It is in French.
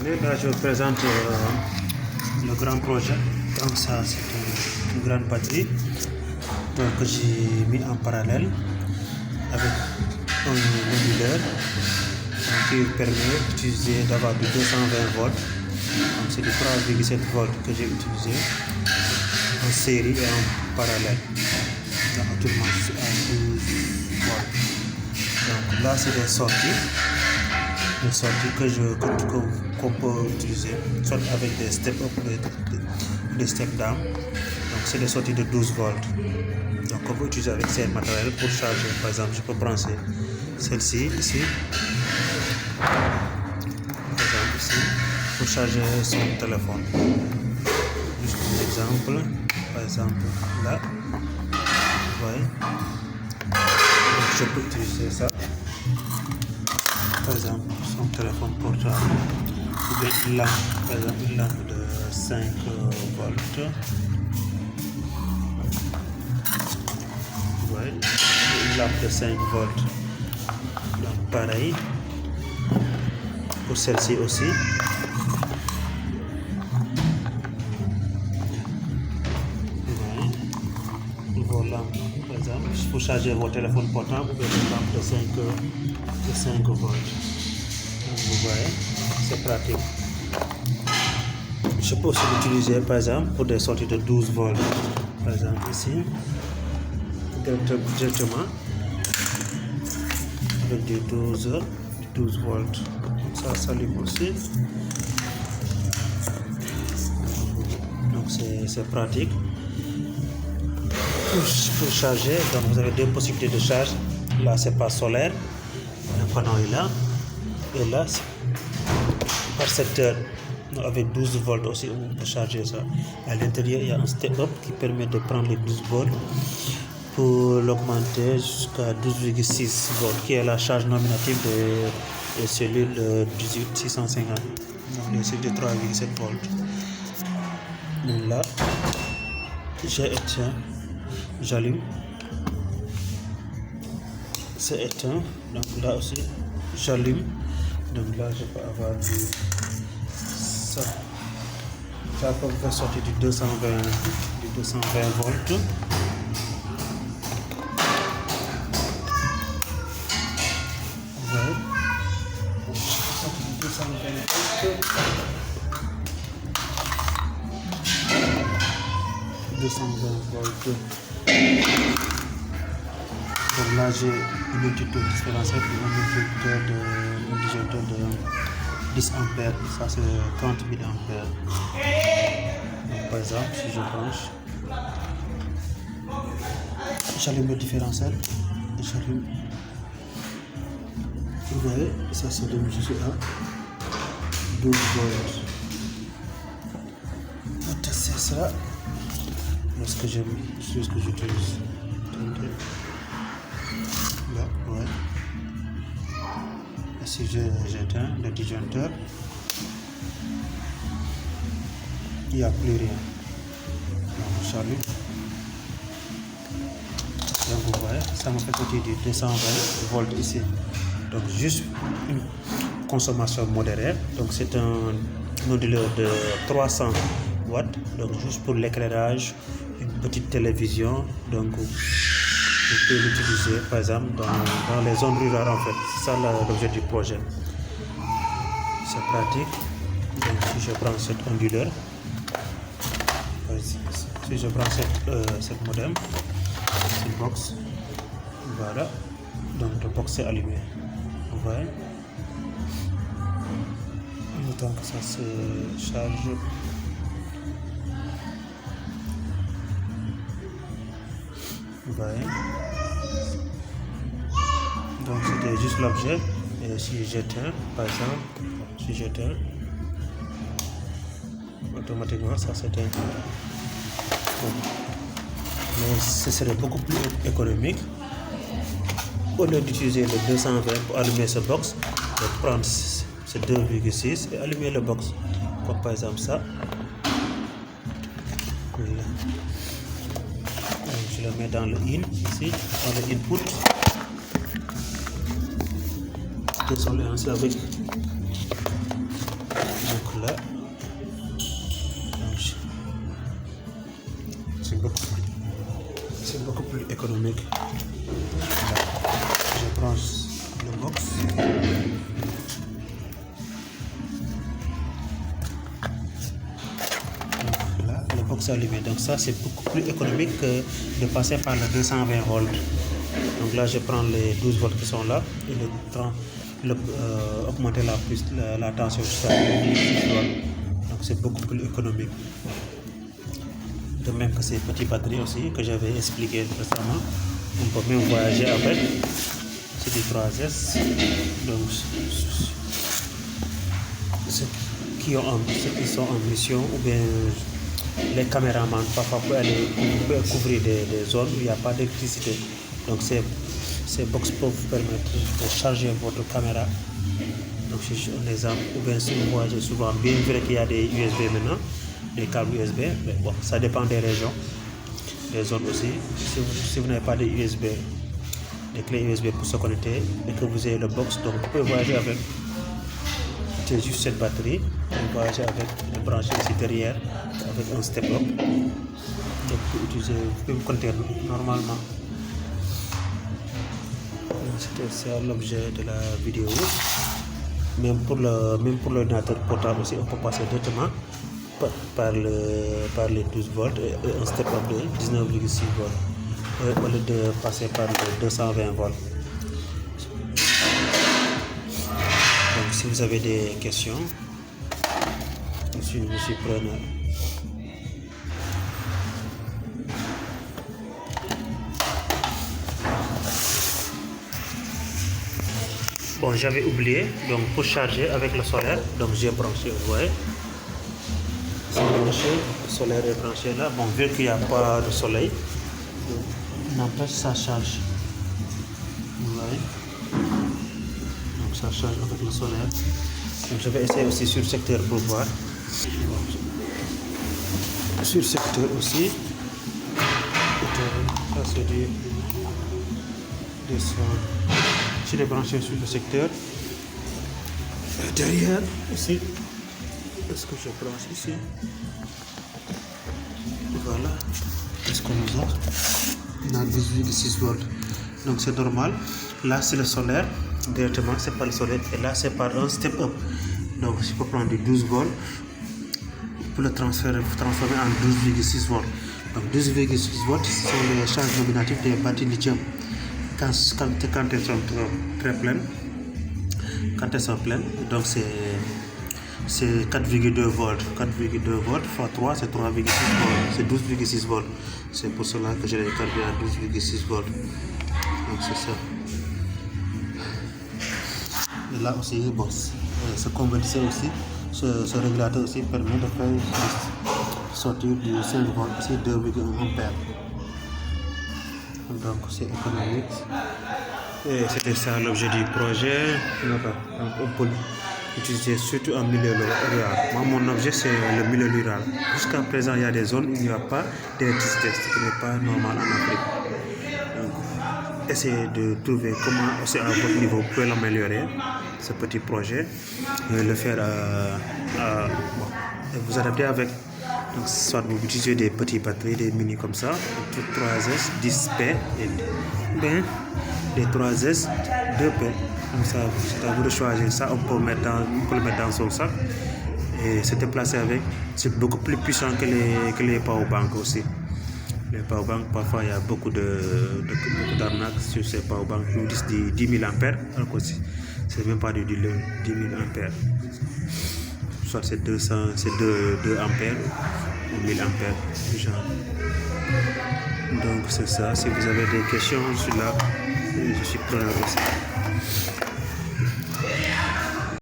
Là, je vous présente le grand projet. Donc ça, c'est une grande batterie que j'ai mis en parallèle avec un modulaire qui permet d'utiliser d'avoir du 220 volts. Donc c'est du 3,7 volts que j'ai utilisé en série et en parallèle. Donc actuellement je suis à 12 volts. Donc là c'est des sorties qu'on peut utiliser soit avec des step up ou des step down. Donc c'est des sorties de 12 volts. Donc on peut utiliser avec ces matériels pour charger. Par exemple, je peux brancher celle-ci ici. Par exemple ici pour charger son téléphone. Juste un exemple. Par exemple là. Vous voyez. Donc je peux utiliser ça. Par exemple son téléphone portable. Ou une lampe, par exemple une lampe de 5 volts. Vous voyez, une lampe de 5 volts. Donc pareil pour celle-ci aussi. Vos lampes, par exemple, pour charger vos téléphones portables, vous avez une lampe de 5 volts. Donc, vous voyez, c'est pratique. Je peux aussi l'utiliser par exemple pour des sorties de 12 volts. Par exemple ici, directement avec du 12 volts. Ça s'allume aussi. Donc c'est pratique. Pour charger, donc vous avez deux possibilités de charge. Là c'est pas solaire, le panneau est là, et là par secteur avec 12 volts aussi on peut charger ça. À l'intérieur il y a un step up qui permet de prendre les 12 volts pour l'augmenter jusqu'à 12,6 volts qui est la charge nominative des cellules 18650. Donc les cellules de 3,7 volts. Donc là j'ai éteint. J'allume, c'est éteint, donc là aussi j'allume, donc là je peux avoir ça peut faire sortir du 220 volts. Vous voyez, 220 volts. Donc là j'ai un multiple différentiel pour un multiplicateur de 10 ampères, ça c'est 30 000 ampères. Donc par exemple si je branche, j'allume le différentiel et j'allume. Vous voyez, ça c'est de jusqu'à 12 volts. On va tester ça. Lorsque j'utilise là, ouais. Et si j'éteins le disjoncteur, il n'y a plus rien. Donc j'allume. Donc vous voyez, ça me fait sortir du 220 volts ici. Donc juste une consommation modérée. Donc c'est un modulaire de 300 watts. Donc juste pour l'éclairage, une petite télévision. Donc vous pouvez l'utiliser par exemple dans les zones rurales en fait. C'est ça l'objet du projet. C'est pratique. Donc si je prends cet onduleur, si je prends cette modem, cette box, voilà. Donc le box est allumé. Vous voyez. Le temps que ça se charge. Vous voyez. Donc c'était juste l'objet. Et si j'éteins, par exemple, automatiquement ça s'éteint. Mais ce serait beaucoup plus économique. Au lieu d'utiliser le 220 pour allumer ce box, de prendre ce 2,6 et allumer le box. Comme par exemple ça. Voilà. Donc, je le mets dans le in ici, dans le input. Désolé, c'est avec box allumée. Donc ça c'est beaucoup plus économique que de passer par le 220 volts. Donc là je prends les 12 volts qui sont là et augmenter la tension jusqu'à 6 volts. Donc c'est beaucoup plus économique. De même que ces petites batteries aussi que j'avais expliqué récemment. On peut même voyager avec. C'est du 3S. Donc ceux qui sont en mission ou bien les caméramans parfois pour aller couvrir des zones où il n'y a pas d'électricité. Donc ces box peuvent vous permettre de charger votre caméra. Donc c'est un exemple. Ou bien si vous voyagez souvent, bien vrai qu'il y a des USB maintenant, des câbles USB, mais bon, ça dépend des régions, des zones aussi. Si vous n'avez pas de USB, des clés USB pour se connecter et que vous ayez le box, donc vous pouvez voyager avec. C'est juste cette batterie. Vous voyagez avec une branche ici derrière avec un step-up. Donc vous pouvez vous connecter normalement. C'était ça l'objet de la vidéo. Même pour l'ordinateur portable aussi, on peut passer directement par les 12 volts et un step-up de 19,6 volts au lieu de passer par le 220 volts. Donc si vous avez des questions, je suis preneur. Bon, j'avais oublié, donc pour charger avec le solaire, donc j'ai branché, vous voyez, c'est branché, le solaire est branché là. Bon, vu qu'il n'y a pas de soleil, n'empêche ça charge, vous voyez, donc ça charge avec le solaire. Donc je vais essayer aussi sur le secteur pour voir. Sur le secteur aussi, ça c'est du je l'ai branché sur le secteur. Derrière aussi, est-ce que je branche ici? Voilà, est-ce qu'on nous a? On a 18,6 volts. Donc c'est normal. Là c'est le solaire, directement c'est pas le solaire. Et là c'est par un step up. Donc je peux prendre du 12 volts pour le transformer en 12,6 volts. Donc 12,6 volts, ce sont les charges nominatives des batteries lithium. Quand elles sont très pleines, quand elles sont pleines, donc c'est 4,2 volts. 4,2 volts fois 3, c'est 3,6 volts. C'est 12,6 volts. C'est pour cela que je l'ai calculé à 12,6 volts. Donc c'est ça. Et là aussi, bon, ce convertisseur aussi, ce régulateur aussi permet de faire sortir du 5 volts, c'est 2,1 ampères. Donc c'est économique. Et c'était ça l'objet du projet. Donc on peut l'utiliser surtout en milieu rural. Moi mon objet c'est le milieu rural. Jusqu'à présent il y a des zones où il n'y a pas d'électricité, ce qui n'est pas normal en Afrique. Donc essayez de trouver comment aussi à votre niveau vous pouvez l'améliorer, ce petit projet, et le faire et vous adapter avec. Donc, soit vous utilisez des petites batteries, des mini comme ça, 3S, 10P, et bien des 3S, 2P. Comme ça, c'est à vous de choisir ça. On peut le mettre dans son sac et se déplacer avec. C'est beaucoup plus puissant que les powerbanks aussi. Les powerbanks, parfois, il y a beaucoup d'arnaques sur ces powerbanks. Ils nous disent 10 000 ampères, alors que c'est même pas du 10 000 ampères. Soit c'est 2 ampères ou 1000 ampères du genre. Donc c'est ça. Si vous avez des questions, je suis là. Je suis preneur aussi.